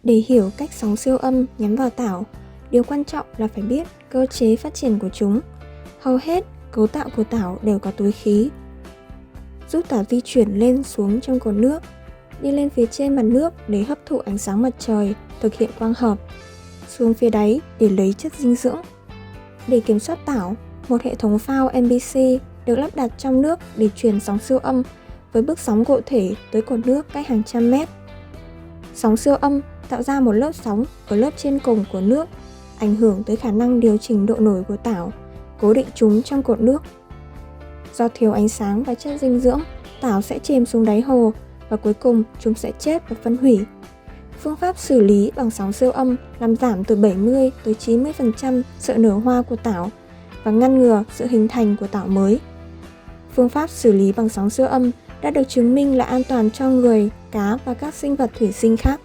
Để hiểu cách sóng siêu âm nhắm vào tảo, điều quan trọng là phải biết cơ chế phát triển của chúng. Hầu hết, cấu tạo của tảo đều có túi khí, giúp tảo di chuyển lên xuống trong cột nước, đi lên phía trên mặt nước để hấp thụ ánh sáng mặt trời, thực hiện quang hợp, xuống phía đáy để lấy chất dinh dưỡng. Để kiểm soát tảo, một hệ thống phao MBC được lắp đặt trong nước để truyền sóng siêu âm với bước sóng cụ thể tới cột nước cách hàng trăm mét. Sóng siêu âm tạo ra một lớp sóng ở lớp trên cùng của nước, ảnh hưởng tới khả năng điều chỉnh độ nổi của tảo, cố định chúng trong cột nước. Do thiếu ánh sáng và chất dinh dưỡng, tảo sẽ chìm xuống đáy hồ và cuối cùng chúng sẽ chết và phân hủy. Phương pháp xử lý bằng sóng siêu âm làm giảm từ 70 tới 90% sự nở hoa của tảo và ngăn ngừa sự hình thành của tảo mới. Phương pháp xử lý bằng sóng siêu âm đã được chứng minh là an toàn cho người, cá và các sinh vật thủy sinh khác.